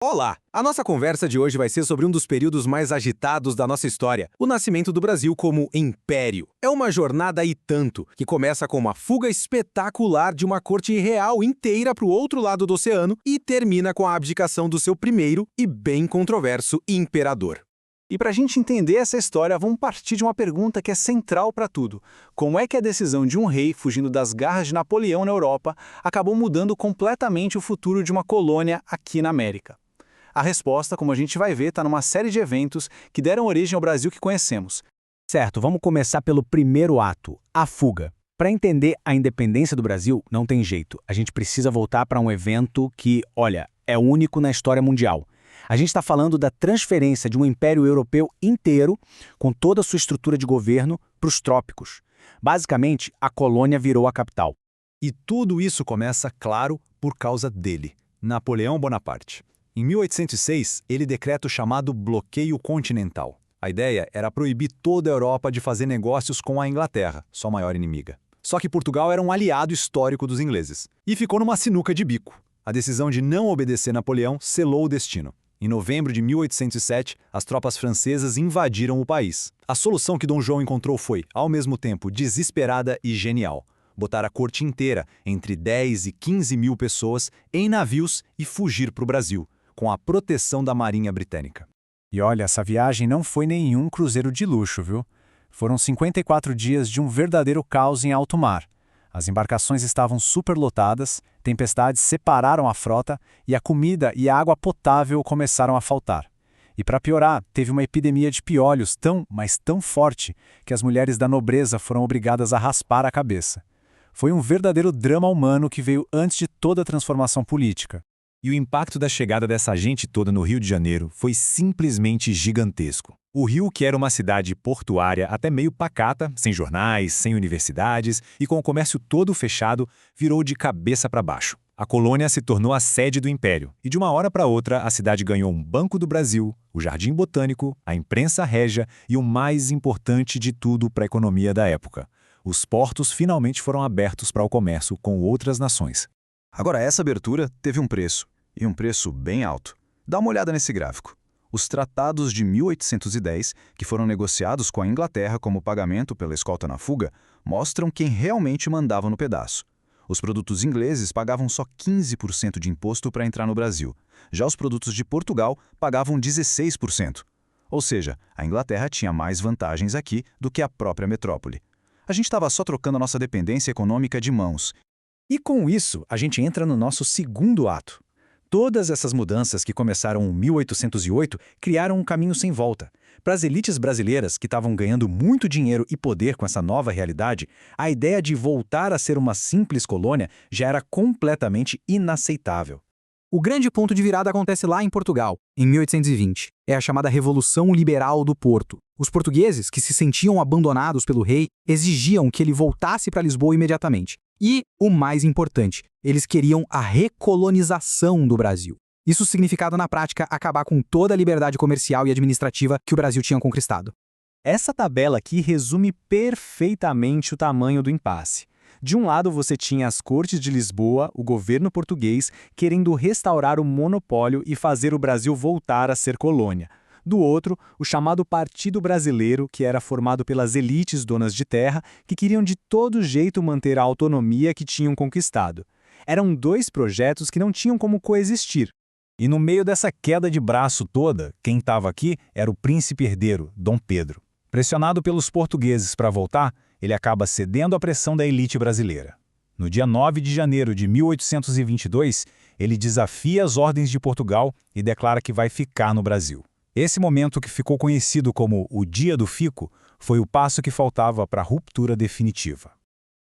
Olá! A nossa conversa de hoje vai ser sobre um dos períodos mais agitados da nossa história, o nascimento do Brasil como império. É uma jornada e tanto, que começa com uma fuga espetacular de uma corte real inteira para o outro lado do oceano e termina com a abdicação do seu primeiro e bem controverso imperador. E para a gente entender essa história, vamos partir de uma pergunta que é central para tudo. Como é que a decisão de um rei fugindo das garras de Napoleão na Europa acabou mudando completamente o futuro de uma colônia aqui na América? A resposta, como a gente vai ver, está numa série de eventos que deram origem ao Brasil que conhecemos. Certo, vamos começar pelo primeiro ato, a fuga. Para entender a independência do Brasil, não tem jeito. A gente precisa voltar para um evento que, olha, é único na história mundial. A gente está falando da transferência de um império europeu inteiro, com toda a sua estrutura de governo, para os trópicos. Basicamente, a colônia virou a capital. E tudo isso começa, claro, por causa dele, Napoleão Bonaparte. Em 1806, ele decreta o chamado Bloqueio Continental. A ideia era proibir toda a Europa de fazer negócios com a Inglaterra, sua maior inimiga. Só que Portugal era um aliado histórico dos ingleses, e ficou numa sinuca de bico. A decisão de não obedecer Napoleão selou o destino. Em novembro de 1807, as tropas francesas invadiram o país. A solução que Dom João encontrou foi, ao mesmo tempo, desesperada e genial. Botar a corte inteira, entre 10 e 15 mil pessoas, em navios e fugir para o Brasil, com a proteção da Marinha Britânica. E olha, essa viagem não foi nenhum cruzeiro de luxo, viu? Foram 54 dias de um verdadeiro caos em alto mar. As embarcações estavam superlotadas, tempestades separaram a frota e a comida e a água potável começaram a faltar. E para piorar, teve uma epidemia de piolhos mas tão forte, que as mulheres da nobreza foram obrigadas a raspar a cabeça. Foi um verdadeiro drama humano que veio antes de toda a transformação política. E o impacto da chegada dessa gente toda no Rio de Janeiro foi simplesmente gigantesco. O Rio, que era uma cidade portuária até meio pacata, sem jornais, sem universidades e com o comércio todo fechado, virou de cabeça para baixo. A colônia se tornou a sede do império, e de uma hora para outra a cidade ganhou um Banco do Brasil, o Jardim Botânico, a imprensa régia e o mais importante de tudo para a economia da época. Os portos finalmente foram abertos para o comércio com outras nações. Agora, essa abertura teve um preço, e um preço bem alto. Dá uma olhada nesse gráfico. Os tratados de 1810, que foram negociados com a Inglaterra como pagamento pela escolta na fuga, mostram quem realmente mandava no pedaço. Os produtos ingleses pagavam só 15% de imposto para entrar no Brasil. Já os produtos de Portugal pagavam 16%. Ou seja, a Inglaterra tinha mais vantagens aqui do que a própria metrópole. A gente estava só trocando a nossa dependência econômica de mãos. E com isso, a gente entra no nosso segundo ato. Todas essas mudanças que começaram em 1808 criaram um caminho sem volta. Para as elites brasileiras, que estavam ganhando muito dinheiro e poder com essa nova realidade, a ideia de voltar a ser uma simples colônia já era completamente inaceitável. O grande ponto de virada acontece lá em Portugal, em 1820. É a chamada Revolução Liberal do Porto. Os portugueses, que se sentiam abandonados pelo rei, exigiam que ele voltasse para Lisboa imediatamente. E, o mais importante, eles queriam a recolonização do Brasil. Isso significava, na prática, acabar com toda a liberdade comercial e administrativa que o Brasil tinha conquistado. Essa tabela aqui resume perfeitamente o tamanho do impasse. De um lado, você tinha as cortes de Lisboa, o governo português, querendo restaurar o monopólio e fazer o Brasil voltar a ser colônia. Do outro, o chamado Partido Brasileiro, que era formado pelas elites donas de terra, que queriam de todo jeito manter a autonomia que tinham conquistado. Eram dois projetos que não tinham como coexistir. E no meio dessa queda de braço toda, quem estava aqui era o príncipe herdeiro, Dom Pedro. Pressionado pelos portugueses para voltar, ele acaba cedendo à pressão da elite brasileira. No dia 9 de janeiro de 1822, ele desafia as ordens de Portugal e declara que vai ficar no Brasil. Esse momento, que ficou conhecido como o Dia do Fico, foi o passo que faltava para a ruptura definitiva.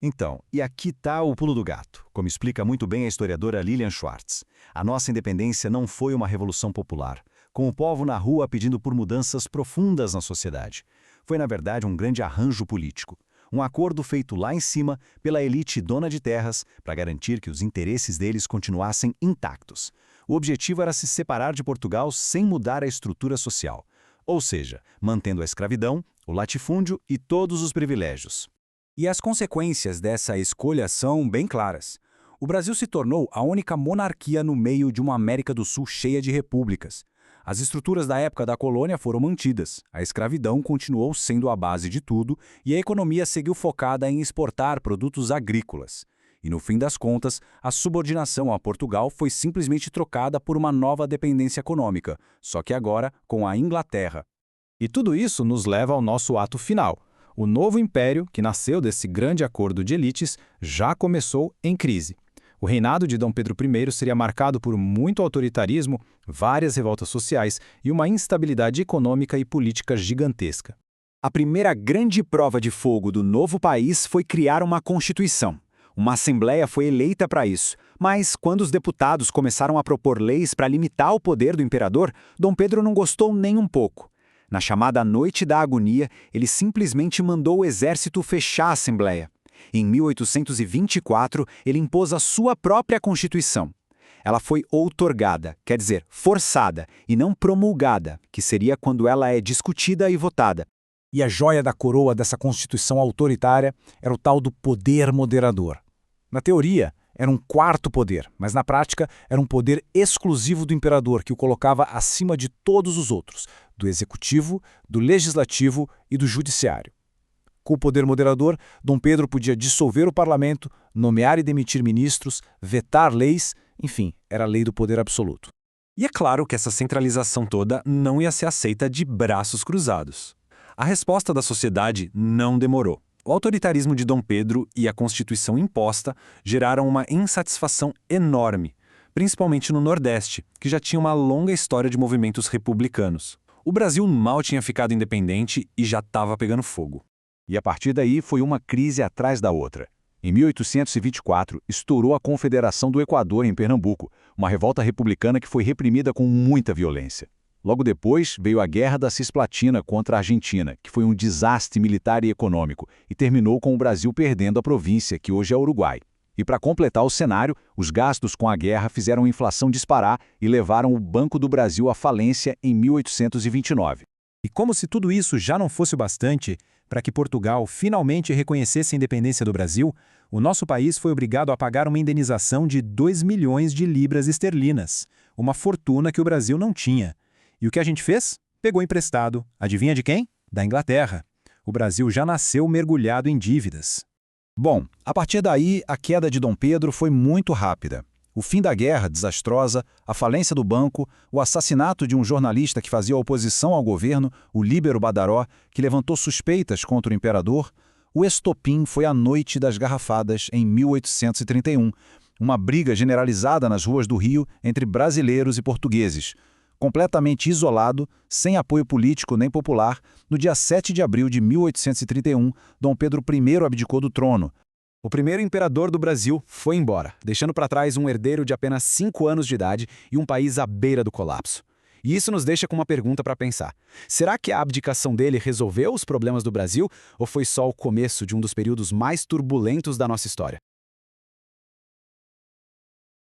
Então, e aqui está o pulo do gato, como explica muito bem a historiadora Lilian Schwartz. A nossa independência não foi uma revolução popular, com o povo na rua pedindo por mudanças profundas na sociedade. Foi, na verdade, um grande arranjo político. Um acordo feito lá em cima pela elite dona de terras para garantir que os interesses deles continuassem intactos. O objetivo era se separar de Portugal sem mudar a estrutura social, ou seja, mantendo a escravidão, o latifúndio e todos os privilégios. E as consequências dessa escolha são bem claras. O Brasil se tornou a única monarquia no meio de uma América do Sul cheia de repúblicas. As estruturas da época da colônia foram mantidas, a escravidão continuou sendo a base de tudo e a economia seguiu focada em exportar produtos agrícolas. E no fim das contas, a subordinação a Portugal foi simplesmente trocada por uma nova dependência econômica, só que agora com a Inglaterra. E tudo isso nos leva ao nosso ato final. O novo império, que nasceu desse grande acordo de elites, já começou em crise. O reinado de Dom Pedro I seria marcado por muito autoritarismo, várias revoltas sociais e uma instabilidade econômica e política gigantesca. A primeira grande prova de fogo do novo país foi criar uma Constituição. Uma Assembleia foi eleita para isso, mas quando os deputados começaram a propor leis para limitar o poder do imperador, Dom Pedro não gostou nem um pouco. Na chamada Noite da Agonia, ele simplesmente mandou o exército fechar a Assembleia. Em 1824, ele impôs a sua própria Constituição. Ela foi outorgada, quer dizer, forçada, e não promulgada, que seria quando ela é discutida e votada. E a joia da coroa dessa Constituição autoritária era o tal do poder moderador. Na teoria, era um quarto poder, mas na prática era um poder exclusivo do imperador que o colocava acima de todos os outros, do executivo, do legislativo e do judiciário. Com o poder moderador, Dom Pedro podia dissolver o parlamento, nomear e demitir ministros, vetar leis, enfim, era a lei do poder absoluto. E é claro que essa centralização toda não ia ser aceita de braços cruzados. A resposta da sociedade não demorou. O autoritarismo de Dom Pedro e a Constituição imposta geraram uma insatisfação enorme, principalmente no Nordeste, que já tinha uma longa história de movimentos republicanos. O Brasil mal tinha ficado independente e já estava pegando fogo. E a partir daí foi uma crise atrás da outra. Em 1824, estourou a Confederação do Equador em Pernambuco, uma revolta republicana que foi reprimida com muita violência. Logo depois, veio a Guerra da Cisplatina contra a Argentina, que foi um desastre militar e econômico, e terminou com o Brasil perdendo a província, que hoje é o Uruguai. E para completar o cenário, os gastos com a guerra fizeram a inflação disparar e levaram o Banco do Brasil à falência em 1829. E como se tudo isso já não fosse o bastante, para que Portugal finalmente reconhecesse a independência do Brasil, o nosso país foi obrigado a pagar uma indenização de 2 milhões de libras esterlinas, uma fortuna que o Brasil não tinha. E o que a gente fez? Pegou emprestado. Adivinha de quem? Da Inglaterra. O Brasil já nasceu mergulhado em dívidas. Bom, a partir daí, a queda de Dom Pedro foi muito rápida. O fim da guerra, desastrosa, a falência do banco, o assassinato de um jornalista que fazia oposição ao governo, o Líbero Badaró, que levantou suspeitas contra o imperador, o estopim foi a Noite das Garrafadas, em 1831, uma briga generalizada nas ruas do Rio entre brasileiros e portugueses. Completamente isolado, sem apoio político nem popular, no dia 7 de abril de 1831, Dom Pedro I abdicou do trono. O primeiro imperador do Brasil foi embora, deixando para trás um herdeiro de apenas 5 anos de idade e um país à beira do colapso. E isso nos deixa com uma pergunta para pensar. Será que a abdicação dele resolveu os problemas do Brasil ou foi só o começo de um dos períodos mais turbulentos da nossa história?